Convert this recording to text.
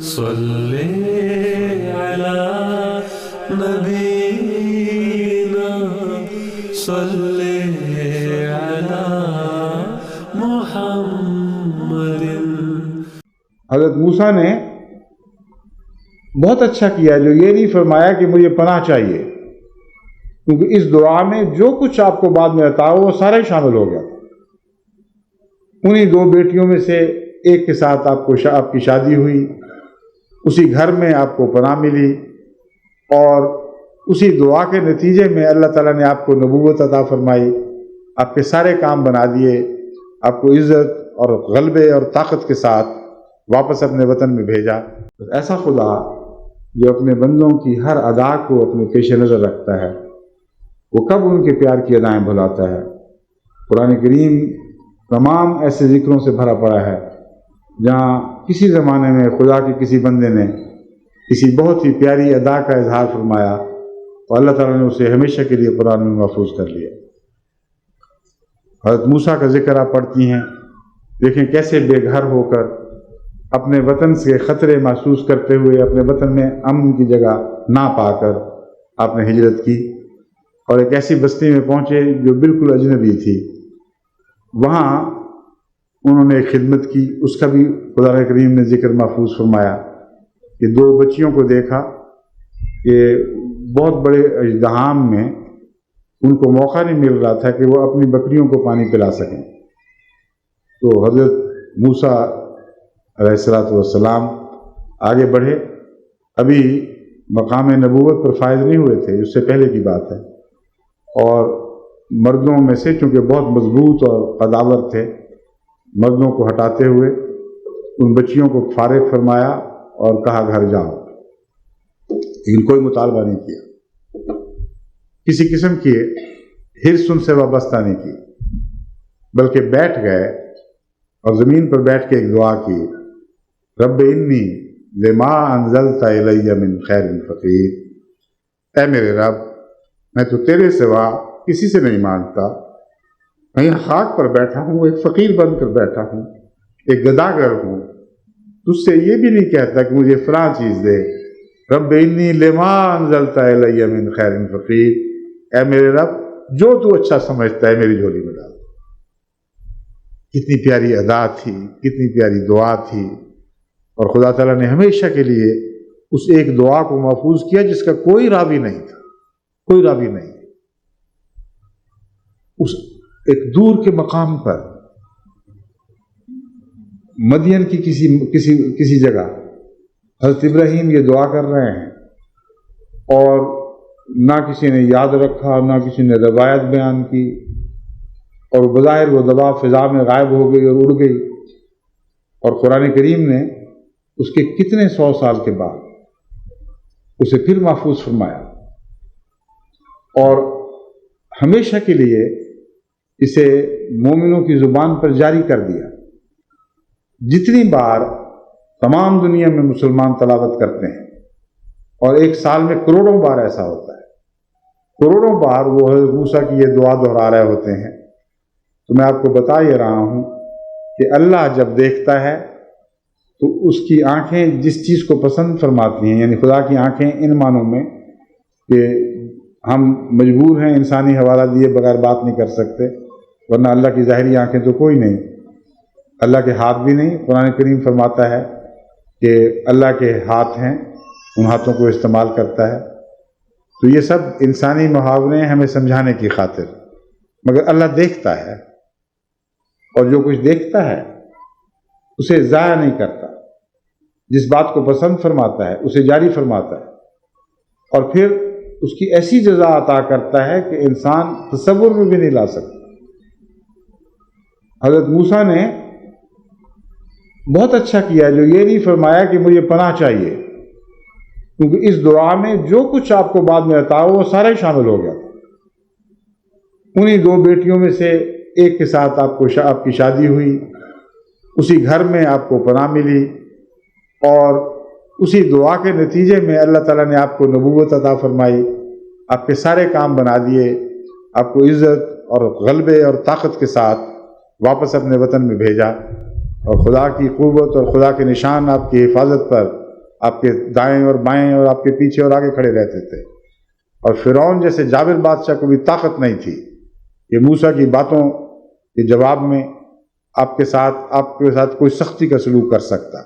صلی علی نبینا صلی علی محمد۔ حضرت موسیٰ نے بہت اچھا کیا جو یہ نہیں فرمایا کہ مجھے پناہ چاہیے، کیونکہ اس دعا میں جو کچھ آپ کو بعد میں عطا ہو وہ سارا ہی شامل ہو گیا۔ انہی دو بیٹیوں میں سے ایک کے ساتھ آپ کی شادی ہوئی، اسی گھر میں آپ کو پناہ ملی، اور اسی دعا کے نتیجے میں اللہ تعالیٰ نے آپ کو نبوت عطا فرمائی، آپ کے سارے کام بنا دیے، آپ کو عزت اور غلبے اور طاقت کے ساتھ واپس اپنے وطن میں بھیجا۔ ایسا خدا جو اپنے بندوں کی ہر ادا کو اپنے پیش نظر رکھتا ہے، وہ کب ان کے پیار کی ادائیں بھلاتا ہے۔ قرآن کریم تمام ایسے ذکروں سے بھرا پڑا ہے جہاں کسی زمانے میں خدا کے کسی بندے نے کسی بہت ہی پیاری ادا کا اظہار فرمایا تو اللہ تعالیٰ نے اسے ہمیشہ کے لیے قرآن میں محفوظ کر لیا۔ حضرت موسیٰ کا ذکر آپ پڑھتی ہیں، دیکھیں کیسے بے گھر ہو کر اپنے وطن سے خطرے محسوس کرتے ہوئے اپنے وطن میں امن کی جگہ نہ پا کر آپ نے ہجرت کی اور ایک ایسی بستی میں پہنچے جو بالکل اجنبی تھی۔ وہاں انہوں نے ایک خدمت کی، اس کا بھی خدا کریم نے ذکر محفوظ فرمایا کہ دو بچیوں کو دیکھا کہ بہت بڑے ازدحام میں ان کو موقع نہیں مل رہا تھا کہ وہ اپنی بکریوں کو پانی پلا سکیں، تو حضرت موسیٰ علیہ السلام آگے بڑھے۔ ابھی مقام نبوت پر فائز نہیں ہوئے تھے، اس سے پہلے کی بات ہے، اور مردوں میں سے چونکہ بہت مضبوط اور قداور تھے، مردوں کو ہٹاتے ہوئے ان بچیوں کو فارغ فرمایا اور کہا گھر جاؤ، لیکن کوئی مطالبہ نہیں کیا، کسی قسم کی حرص ان سے وابستہ نہیں کی، بلکہ بیٹھ گئے اور زمین پر بیٹھ کے ایک دعا کی، رب انی لما انزلت الی من خیر فقیر، اے میرے رب میں تو تیرے سوا کسی سے نہیں مانگتا، میں یہاں خاک پر بیٹھا ہوں، ایک فقیر بن کر بیٹھا ہوں، ایک گداگر ہوں، تجھ سے یہ بھی نہیں کہتا کہ مجھے فلاں چیز دے، رب انی لما انزلت الی من خیر فقیر، اے میرے رب جو تو اچھا سمجھتا ہے میری جھولی میں ڈال۔ کتنی پیاری ادا تھی، کتنی پیاری دعا تھی، اور خدا تعالیٰ نے ہمیشہ کے لیے اس ایک دعا کو محفوظ کیا جس کا کوئی راوی نہیں تھا، کوئی راوی نہیں۔ اس ایک دور کے مقام پر مدین کی کسی جگہ حضرت ابراہیم یہ دعا کر رہے ہیں، اور نہ کسی نے یاد رکھا، نہ کسی نے روایت بیان کی، اور بظاہر وہ دعا فضا میں غائب ہو گئی اور اڑ گئی، اور قرآن کریم نے اس کے کتنے 100 سال کے بعد اسے پھر محفوظ فرمایا اور ہمیشہ کے لیے اسے مومنوں کی زبان پر جاری کر دیا۔ جتنی بار تمام دنیا میں مسلمان تلاوت کرتے ہیں، اور ایک سال میں کروڑوں بار ایسا ہوتا ہے، کروڑوں بار وہ حضرت موسیٰ کی یہ دعا دہرا رہے ہوتے ہیں، تو میں آپ کو بتا یہ رہا ہوں کہ اللہ جب دیکھتا ہے تو اس کی آنکھیں جس چیز کو پسند فرماتی ہیں، یعنی خدا کی آنکھیں ان معنوں میں کہ ہم مجبور ہیں انسانی حوالہ دیے بغیر بات نہیں کر سکتے، ورنہ اللہ کی ظاہری آنکھیں تو کوئی نہیں، اللہ کے ہاتھ بھی نہیں۔ قرآن کریم فرماتا ہے کہ اللہ کے ہاتھ ہیں، ان ہاتھوں کو استعمال کرتا ہے، تو یہ سب انسانی محاورے ہمیں سمجھانے کی خاطر، مگر اللہ دیکھتا ہے، اور جو کچھ دیکھتا ہے اسے ضائع نہیں کرتا، جس بات کو پسند فرماتا ہے اسے جاری فرماتا ہے، اور پھر اس کی ایسی جزا عطا کرتا ہے کہ انسان تصور میں بھی نہیں لا سکتا۔ حضرت موسیٰ نے بہت اچھا کیا جو یہ نہیں فرمایا کہ مجھے پناہ چاہیے، کیونکہ اس دعا میں جو کچھ آپ کو بعد میں عطا ہو وہ سارا ہی شامل ہو گیا۔ انہی دو بیٹیوں میں سے ایک کے ساتھ آپ کی شادی ہوئی، اسی گھر میں آپ کو پناہ ملی، اور اسی دعا کے نتیجے میں اللہ تعالیٰ نے آپ کو نبوت عطا فرمائی، آپ کے سارے کام بنا دیے، آپ کو عزت اور غلبے اور طاقت کے ساتھ واپس اپنے وطن میں بھیجا، اور خدا کی قوت اور خدا کے نشان آپ کی حفاظت پر آپ کے دائیں اور بائیں اور آپ کے پیچھے اور آگے کھڑے رہتے تھے، اور فرعون جیسے جابر بادشاہ کو بھی طاقت نہیں تھی کہ موسیٰ کی باتوں کے جواب میں آپ کے ساتھ کوئی سختی کا سلوک کر سکتا۔